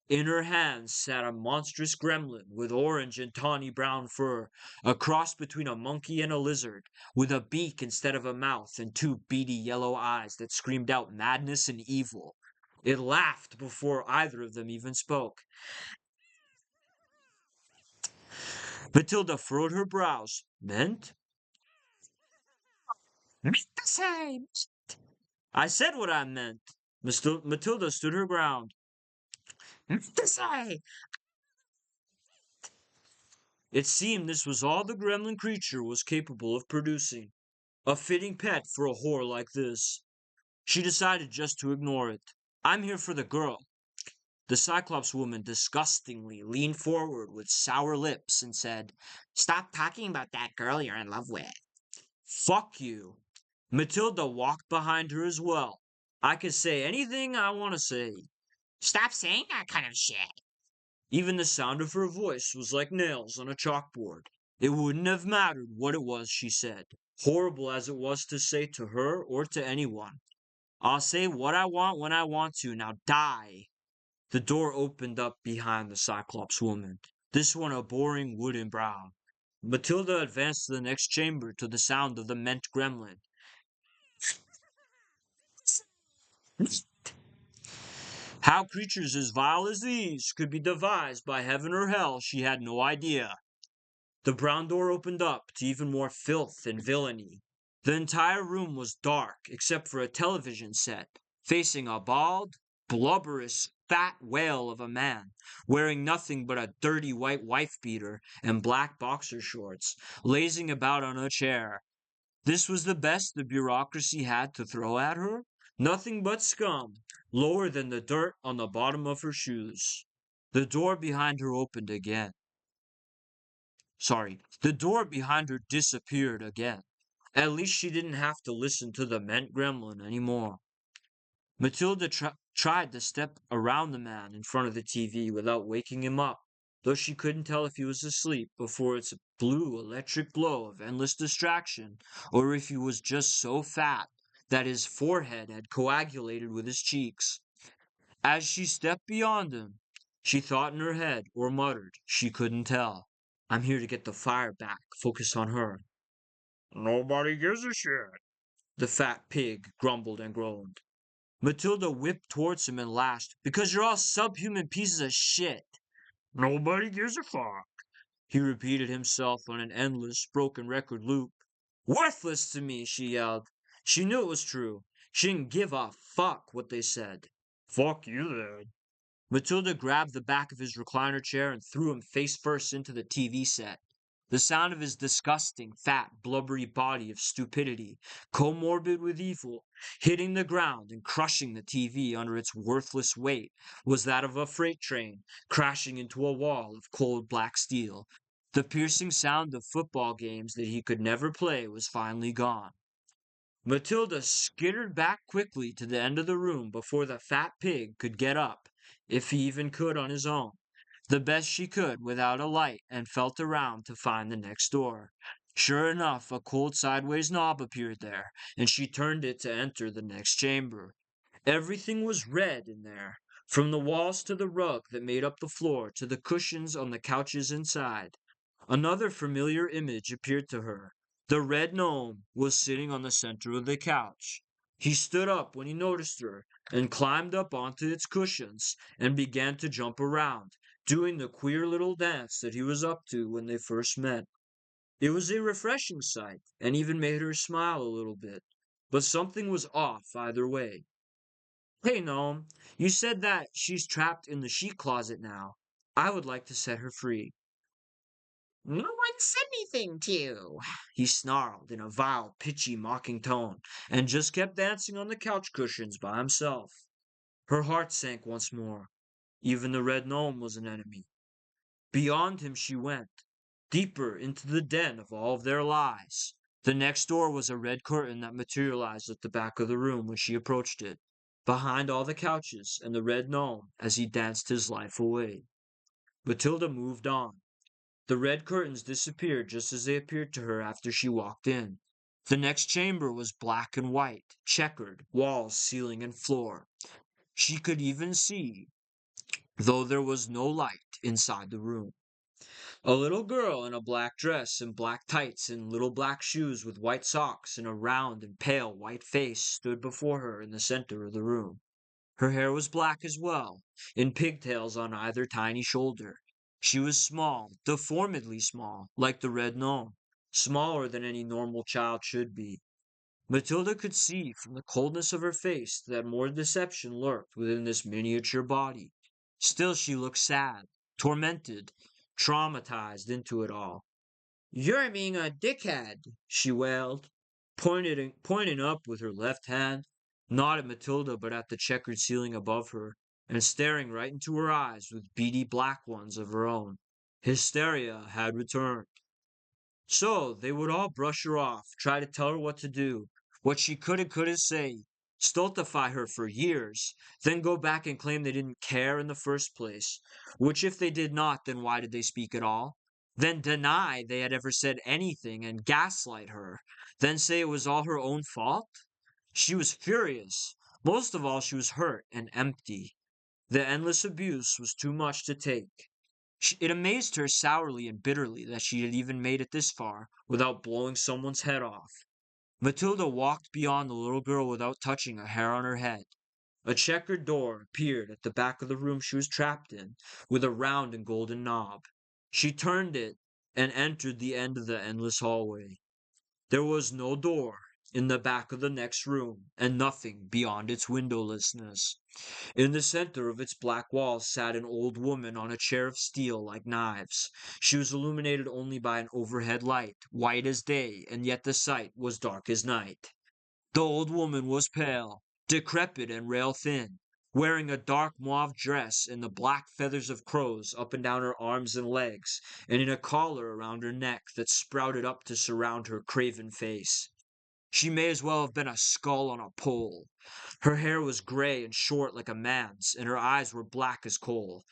In her hands sat a monstrous gremlin with orange and tawny brown fur, a cross between a monkey and a lizard, with a beak instead of a mouth and two beady yellow eyes that screamed out madness and evil. It laughed before either of them even spoke. Matilda furrowed her brows. Meant? Meant the same. I said what I meant. Matilda stood her ground. Meant the same. It seemed this was all the gremlin creature was capable of producing. A fitting pet for a whore like this. She decided just to ignore it. I'm here for the girl. The Cyclops woman disgustingly leaned forward with sour lips and said, Stop talking about that girl you're in love with. Fuck you. Matilda walked behind her as well. I could say anything I want to say. Stop saying that kind of shit. Even the sound of her voice was like nails on a chalkboard. It wouldn't have mattered what it was she said, horrible as it was to say to her or to anyone. I'll say what I want when I want to, now die. The door opened up behind the Cyclops woman, this one a boring wooden brow. Matilda advanced to the next chamber to the sound of the meant gremlin. How creatures as vile as these could be devised by heaven or hell, she had no idea. The brown door opened up to even more filth and villainy. The entire room was dark except for a television set facing a bald, blubberous, fat whale of a man wearing nothing but a dirty white wife beater and black boxer shorts, lazing about on a chair. This was the best the bureaucracy had to throw at her? Nothing but scum, lower than the dirt on the bottom of her shoes. The door behind her opened again. The door behind her disappeared again. At least she didn't have to listen to the meant gremlin anymore. Matilda tried to step around the man in front of the TV without waking him up, though she couldn't tell if he was asleep before its blue electric glow of endless distraction, or if he was just so fat that his forehead had coagulated with his cheeks. As she stepped beyond him, she thought in her head, or muttered, she couldn't tell. I'm here to get the fire back, focus on her. Nobody gives a shit, the fat pig grumbled and groaned. Matilda whipped towards him and lashed, because you're all subhuman pieces of shit. Nobody gives a fuck, he repeated himself on an endless, broken record loop. Worthless to me, she yelled. She knew it was true. She didn't give a fuck what they said. Fuck you then. Matilda grabbed the back of his recliner chair and threw him face first into the TV set. The sound of his disgusting, fat, blubbery body of stupidity, comorbid with evil, hitting the ground and crushing the TV under its worthless weight was that of a freight train crashing into a wall of cold black steel. The piercing sound of football games that he could never play was finally gone. Matilda skittered back quickly to the end of the room before the fat pig could get up, if he even could on his own, the best she could without a light, and felt around to find the next door. Sure enough, a cold sideways knob appeared there, and she turned it to enter the next chamber. Everything was red in there, from the walls to the rug that made up the floor to the cushions on the couches inside. Another familiar image appeared to her. The red gnome was sitting on the center of the couch. He stood up when he noticed her and climbed up onto its cushions and began to jump around, doing the queer little dance that he was up to when they first met. It was a refreshing sight and even made her smile a little bit, but something was off either way. Hey, gnome, you said that she's trapped in the sheet closet now. I would like to set her free. No one said anything to you, he snarled in a vile, pitchy, mocking tone, and just kept dancing on the couch cushions by himself. Her heart sank once more. Even the red gnome was an enemy. Beyond him she went, deeper into the den of all of their lies. The next door was a red curtain that materialized at the back of the room when she approached it, behind all the couches and the red gnome as he danced his life away. Matilda moved on. The red curtains disappeared just as they appeared to her after she walked in. The next chamber was black and white, checkered, walls, ceiling, and floor. She could even see, though there was no light inside the room. A little girl in a black dress and black tights and little black shoes with white socks and a round and pale white face stood before her in the center of the room. Her hair was black as well, in pigtails on either tiny shoulder. She was small, deformedly small, like the red gnome, smaller than any normal child should be. Matilda could see from the coldness of her face that more deception lurked within this miniature body. Still she looked sad, tormented, traumatized into it all. You're being a dickhead, she wailed, pointing up with her left hand, not at Matilda but at the checkered ceiling above her, and staring right into her eyes with beady black ones of her own. Hysteria had returned. So they would all brush her off, try to tell her what to do, what she could and couldn't say. stultify her for years, then go back and claim they didn't care in the first place, which if they did not, then why did they speak at all? Then deny they had ever said anything and gaslight her, then say it was all her own fault? She was furious. Most of all, she was hurt and empty. The endless abuse was too much to take. It amazed her sourly and bitterly that she had even made it this far without blowing someone's head off. Matilda walked beyond the little girl without touching a hair on her head. A checkered door appeared at the back of the room she was trapped in, with a round and golden knob. She turned it and entered the end of the endless hallway. There was no door in the back of the next room, and nothing beyond its windowlessness. In the center of its black walls sat an old woman on a chair of steel like knives. She was illuminated only by an overhead light, white as day, and yet the sight was dark as night. The old woman was pale, decrepit, and rail thin, wearing a dark mauve dress and the black feathers of crows up and down her arms and legs, and in a collar around her neck that sprouted up to surround her craven face. She may as well have been a skull on a pole. Her hair was gray and short like a man's, and her eyes were black as coal.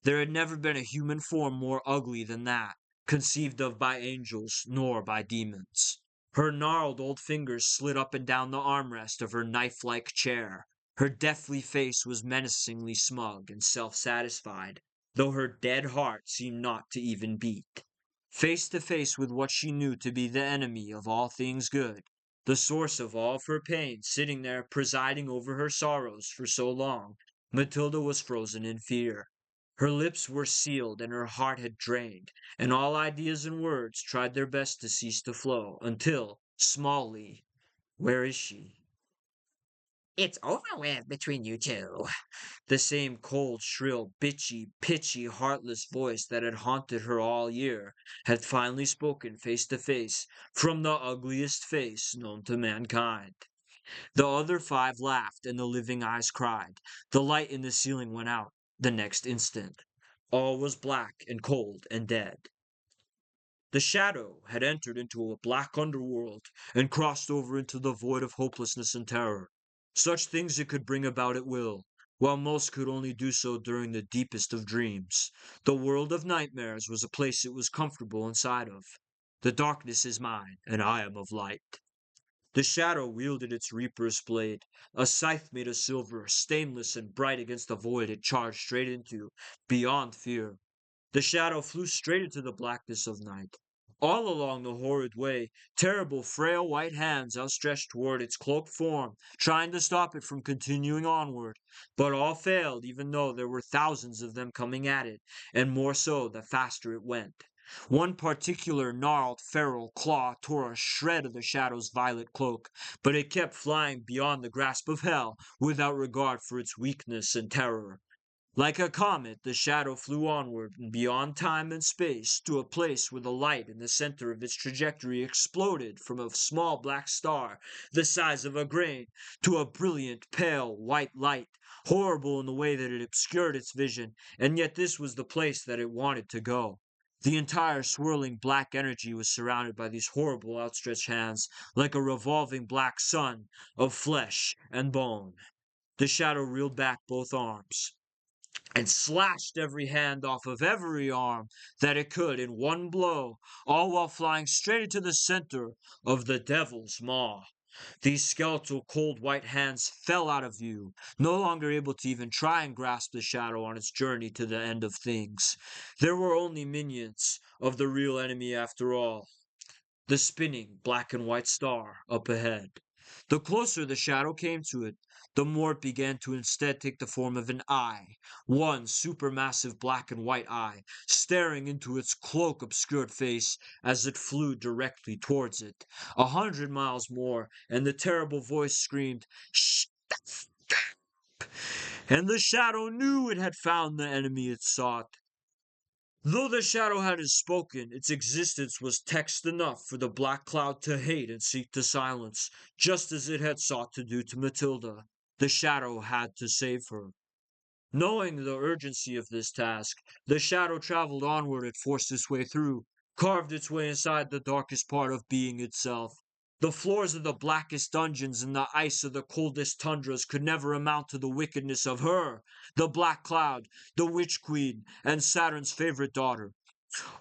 There had never been a human form more ugly than that, conceived of by angels nor by demons. Her gnarled old fingers slid up and down the armrest of her knife-like chair. Her deathly face was menacingly smug and self-satisfied, though her dead heart seemed not to even beat. Face to face with what she knew to be the enemy of all things good, the source of all of her pain, sitting there presiding over her sorrows for so long, Matilda was frozen in fear. Her lips were sealed and her heart had drained, and all ideas and words tried their best to cease to flow, until, smallly, where is she? It's over with between you two. The same cold, shrill, bitchy, pitchy, heartless voice that had haunted her all year had finally spoken face to face from the ugliest face known to mankind. The other five laughed and the living eyes cried. The light in the ceiling went out the next instant. All was black and cold and dead. The shadow had entered into a black underworld and crossed over into the void of hopelessness and terror. Such things it could bring about at will, while most could only do so during the deepest of dreams. The world of nightmares was a place it was comfortable inside of. The darkness is mine, and I am of light. The shadow wielded its reaper's blade, a scythe made of silver, stainless and bright against the void it charged straight into, beyond fear. The shadow flew straight into the blackness of night. All along the horrid way, terrible, frail white hands outstretched toward its cloaked form, trying to stop it from continuing onward. But all failed, even though there were thousands of them coming at it, and more so the faster it went. One particular gnarled feral claw tore a shred of the shadow's violet cloak, but it kept flying beyond the grasp of hell without regard for its weakness and terror. Like a comet, the shadow flew onward and beyond time and space to a place where the light in the center of its trajectory exploded from a small black star the size of a grain to a brilliant, pale, white light, horrible in the way that it obscured its vision, and yet this was the place that it wanted to go. The entire swirling black energy was surrounded by these horrible outstretched hands, like a revolving black sun of flesh and bone. The shadow reeled back both arms and slashed every hand off of every arm that it could in one blow, all while flying straight into the center of the devil's maw. These skeletal, cold white hands fell out of view, no longer able to even try and grasp the shadow on its journey to the end of things. There were only minions of the real enemy after all, the spinning black and white star up ahead. The closer the shadow came to it, the more it began to instead take the form of an eye, one supermassive black and white eye, staring into its cloak obscured face as it flew directly towards it. 100 miles more, and the terrible voice screamed, "Shh!" And the shadow knew it had found the enemy it sought. Though the shadow hadn't spoken, its existence was text enough for the black cloud to hate and seek to silence, just as it had sought to do to Matilda. The shadow had to save her. Knowing the urgency of this task, the shadow traveled onward and forced its way through, carved its way inside the darkest part of being itself. The floors of the blackest dungeons and the ice of the coldest tundras could never amount to the wickedness of her, the Black Cloud, the Witch Queen, and Saturn's favorite daughter.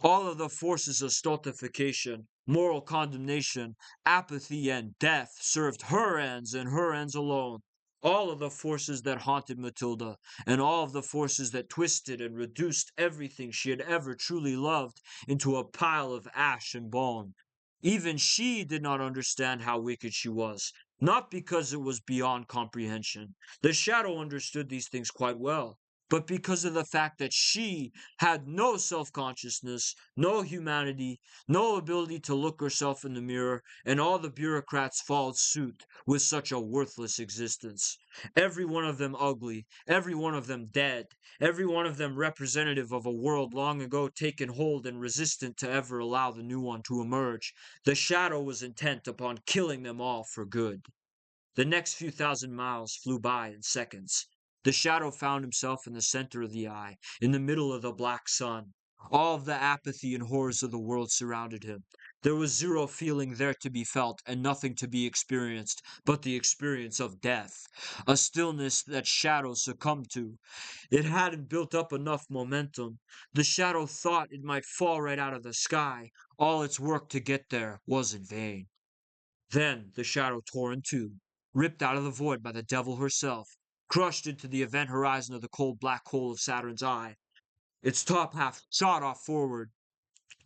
All of the forces of stultification, moral condemnation, apathy, and death served her ends and her ends alone. All of the forces that haunted Matilda, and all of the forces that twisted and reduced everything she had ever truly loved into a pile of ash and bone. Even she did not understand how wicked she was, not because it was beyond comprehension. The shadow understood these things quite well, but because of the fact that she had no self consciousness, no humanity, no ability to look herself in the mirror, and all the bureaucrats followed suit with such a worthless existence. Every one of them ugly, every one of them dead, every one of them representative of a world long ago taken hold and resistant to ever allow the new one to emerge. The shadow was intent upon killing them all for good. The next few thousand miles flew by in seconds. The shadow found himself in the center of the eye, in the middle of the black sun. All of the apathy and horrors of the world surrounded him. There was zero feeling there to be felt and nothing to be experienced but the experience of death, a stillness that shadow succumbed to. It hadn't built up enough momentum. The shadow thought it might fall right out of the sky. All its work to get there was in vain. Then the shadow tore in two, ripped out of the void by the devil herself, crushed into the event horizon of the cold black hole of Saturn's eye. Its top half shot off forward,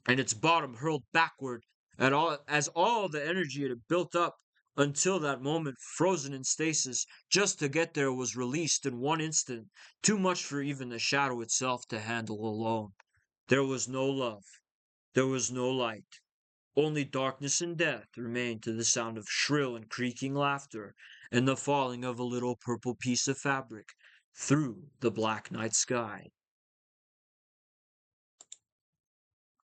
and its bottom hurled backward as all the energy it had built up until that moment, frozen in stasis, just to get there, was released in one instant, too much for even the shadow itself to handle alone. There was no love. There was no light. Only darkness and death remained to the sound of shrill and creaking laughter and the falling of a little purple piece of fabric through the black night sky.